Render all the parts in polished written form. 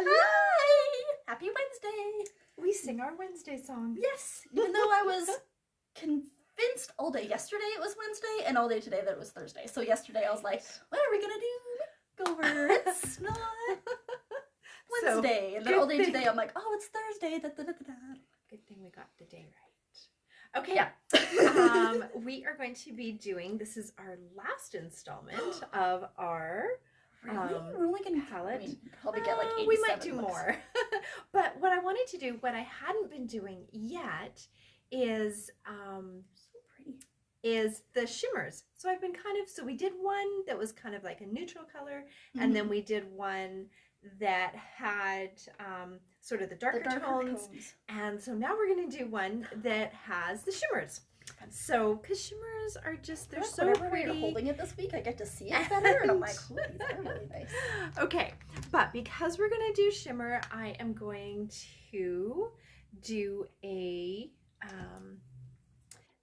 Hi! Happy Wednesday! We sing our Wednesday song. Yes, even though I was convinced all day yesterday it was Wednesday and all day today that it was Thursday. So yesterday I was like, what are we gonna do? Makeover. It's not Wednesday. And then all day today I'm like, oh, it's Thursday. Da, da, da, da, da. Good thing we got the day right. Okay. Yeah. We are going to be doing, this is our last installment of our Really? We're only gonna palette. Probably get like 87 we might do looks. more. But what I wanted to do, what I hadn't been doing yet, is So pretty. is the shimmers. So I've been so we did one that was kind of like a neutral color, and then we did one that had sort of the darker tones. And so now we're going to do one that has the shimmers. So, because shimmers are just, they're so pretty. You're holding it this week, I get to see it better, and I'm like, ooh, these are really nice. Okay, but because we're going to do shimmer, I am going to do a,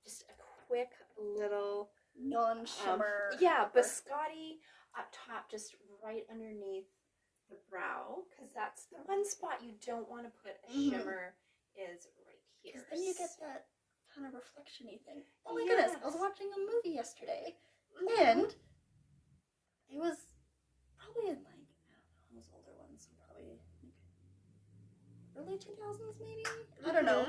just a quick little non-shimmer. Yeah, biscotti up top, just right underneath the brow, because that's the one spot you don't want to put a shimmer is right here. Because then you get that kind of reflection-y thing. Oh my goodness, I was watching a movie yesterday, and it was probably in like, I don't know, those older ones, probably like early 2000s maybe? I don't know.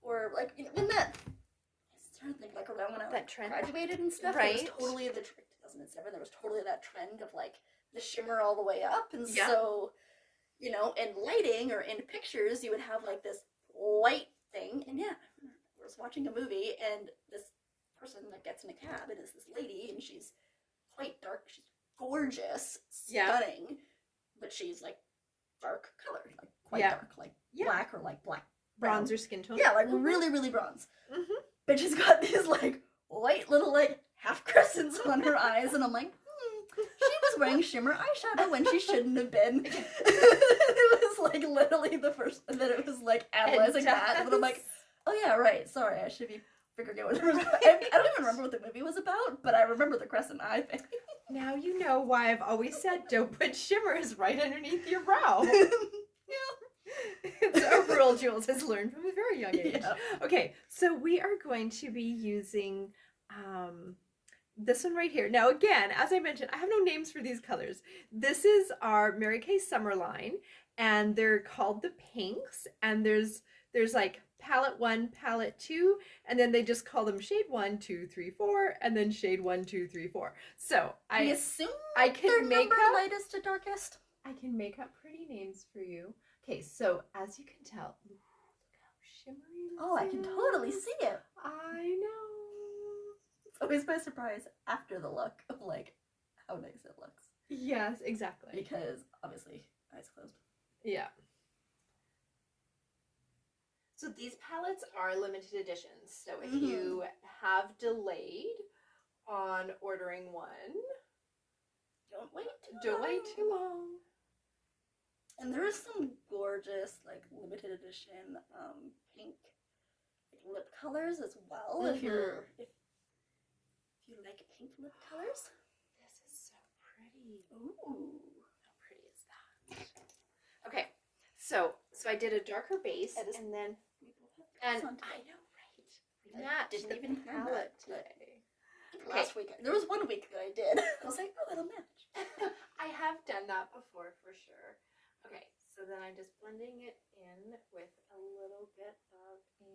Or like, you know, in that, I started thinking like around when I graduated and stuff, right? There was totally the, 2007, there was totally that trend of like the shimmer all the way up, and so, you know, in lighting or in pictures, you would have like this white thing, and yeah, I was watching a movie, and this person that gets in a cab, and is this lady, and she's quite dark, she's gorgeous, stunning, but she's like dark color, like quite dark, like black or like black bronze or skin tone. Yeah, like really, really bronze. But she's got these like white little like half crescents on her eyes, and I'm like, she was wearing shimmer eyeshadow when she shouldn't have been. It was like literally the first, and then it was like analyzing that, and I'm like, oh yeah, right, sorry, I should be figuring out what it was. I don't even remember what the movie was about, but I remember the crescent eye thing. Now you know why I've always said don't put shimmers right underneath your brow. It's a rule Jules has learned from a very young age. Yeah. Okay, so we are going to be using this one right here. Now again, as I mentioned, I have no names for these colors. This is our Mary Kay Summer line, and they're called the pinks, and there's like palette 1, palette 2, and then they just call them shade 1, 2, 3, 4, and then shade 1, 2, 3, 4. So I assume I can make up lightest to darkest. I can make up pretty names for you. Okay, so as you can tell, look how shimmery this I can totally see it. I know. It's always my surprise after the look of like how nice it looks. Yes, exactly. Because obviously eyes closed. Yeah. So these palettes are limited editions. So if you have delayed on ordering one, don't wait too long. And there is some gorgeous, like, limited edition pink lip colors as well. If you like pink lip colors. This is so pretty. Ooh, how pretty is that? Okay, so I did a darker base, and then I know, right? We matched the palette today. Last week, there was one week that I did. I was like, oh, it'll match. I have done that before for sure. Okay, so then I'm just blending it in with a little bit of a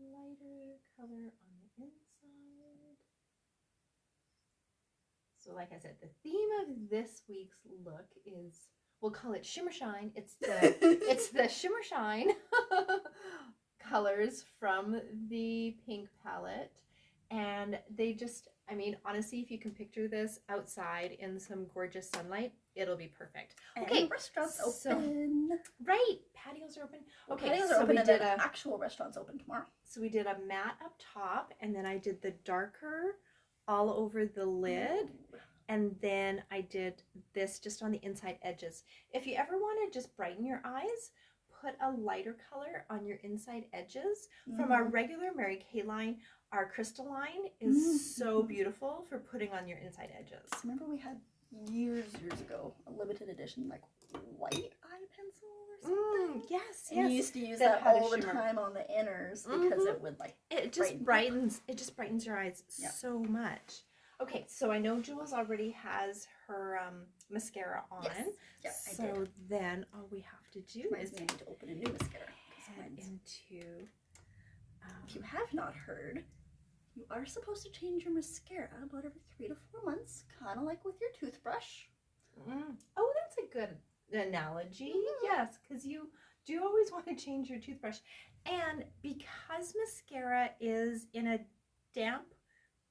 lighter color on the inside. So like I said, the theme of this week's look is, we'll call it Shimmer Shine. It's the Shimmer Shine colors from the pink palette. And they just, I mean, honestly, if you can picture this outside in some gorgeous sunlight, it'll be perfect. Okay, and restaurants open. Right, patios are open. Okay, patios are open, and then actual restaurants open tomorrow. So we did a matte up top, and then I did the darker all over the lid. And then I did this just on the inside edges. If you ever want to just brighten your eyes, put a lighter color on your inside edges. From our regular Mary Kay line, our crystal line is so beautiful for putting on your inside edges. Remember we had years ago a limited edition like white eye pencil or something. Yes, and yes. you used to use That that had a all the shimmer. time on the inners because it would like it just brightens your eyes so much. Okay, so I know Jules already has her mascara on. Yes, I so did. then all we have to do Reminds is me I need to open a new mascara. head into. If you have not heard, you are supposed to change your mascara about every 3 to 4 months, kind of like with your toothbrush. Oh, that's a good analogy. Yes, because you do always want to change your toothbrush. And because mascara is in a damp,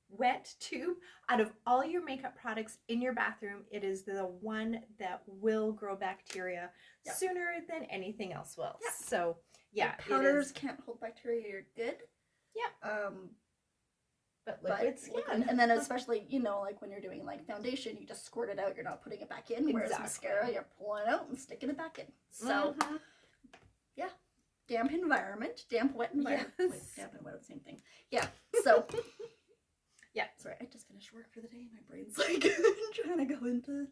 wet tube, out of all your makeup products in your bathroom, it is the one that will grow bacteria sooner than anything else will. So, yeah. The powders can't hold bacteria, you're good. But liquid skin. And then especially, you know, like when you're doing like foundation, you just squirt it out, you're not putting it back in. Whereas mascara, you're pulling it out and sticking it back in. So, yeah. Damp environment, damp, wet environment. Yes. Wait, damp and wet are the same thing. Yeah, so. Yeah. Sorry, I just finished work for the day and my brain's like trying to go into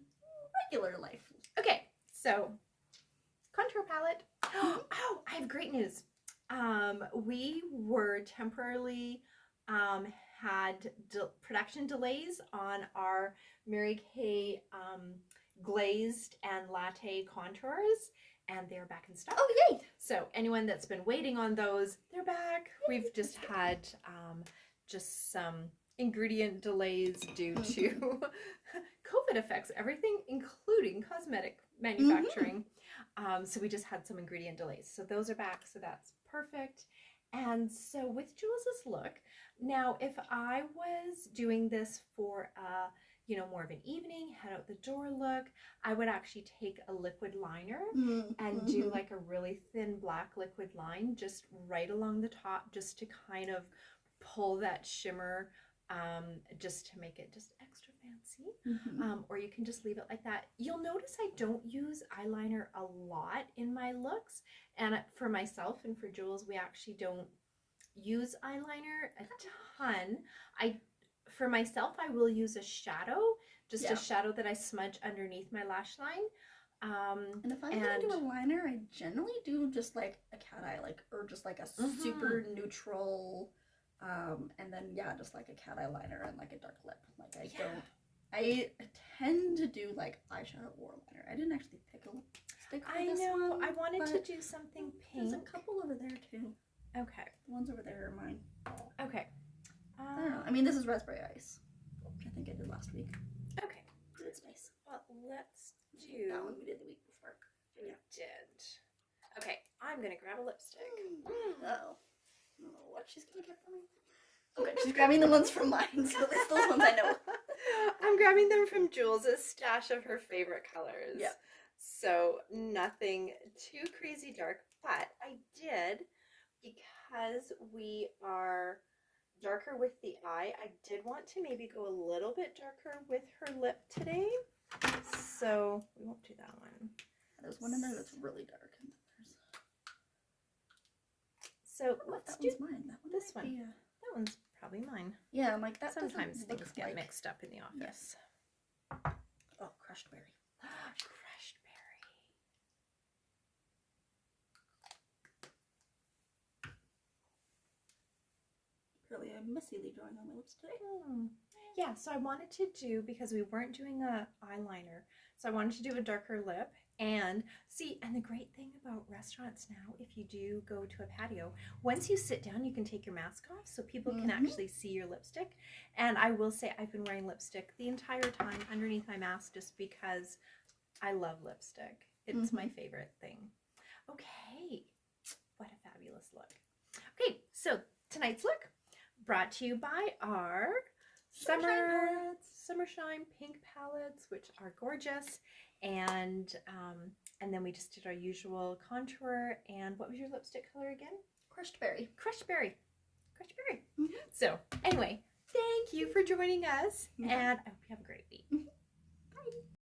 regular life. Okay, so contour palette. Oh, I have great news. We were temporarily had production delays on our Mary Kay glazed and latte contours, and they're back in stock. Oh, yay! So anyone that's been waiting on those, they're back. We've just had just some ingredient delays due to COVID affects everything, including cosmetic manufacturing. So we just had some ingredient delays. So those are back, so that's perfect. And so with Jules's look, now if I was doing this for you know, more of an evening, head out the door look, I would actually take a liquid liner and do like a really thin black liquid line just right along the top, just to kind of pull that shimmer, just to make it just extra fancy. Or you can just leave it like that. You'll notice I don't use eyeliner a lot in my looks, and for myself and for Jules, we actually don't use eyeliner a ton. For myself, I will use a shadow, just a shadow that I smudge underneath my lash line. And if I'm gonna do a liner, I generally do just like a cat eye, like, or just like a super neutral, and then just like a cat eye liner and like a dark lip. Like I tend to do like eyeshadow or liner. I didn't actually pick a lipstick for this one. I wanted to do something pink. There's a couple over there too. Okay. The ones over there are mine. Okay. I don't know. I mean, this is raspberry ice, which I think I did last week. Okay. It's nice. Well, let's do that one we did the week before. We did. Okay, I'm gonna grab a lipstick. Uh-oh. I don't know what she's gonna get for me. Okay, she's grabbing the ones from mine, so at least those ones I know. I'm grabbing them from Jules' stash of her favorite colors. Yeah. So nothing too crazy dark, but I did, because we are darker with the eye, I did want to maybe go a little bit darker with her lip today. So we won't do that one. There's one in there that's really dark. And so let's do mine. That one this one. That one's probably mine. Yeah, I'm like, that sometimes things get mixed up in the office. Oh, crushed berry. Crushed berry. Really, I'm messily drawing on my lips today. Yeah, so I wanted to do, because we weren't doing a eyeliner, so I wanted to do a darker lip. And see, and the great thing about restaurants now, if you do go to a patio, once you sit down, you can take your mask off so people can actually see your lipstick. And I will say I've been wearing lipstick the entire time underneath my mask just because I love lipstick. It's my favorite thing. Okay, what a fabulous look. Okay, so tonight's look brought to you by our Summershine pink palettes, which are gorgeous. And then we just did our usual contour. And what was your lipstick color again? Crushed berry. Crushed berry. Crushed berry. So anyway, thank you for joining us, and I hope you have a great week.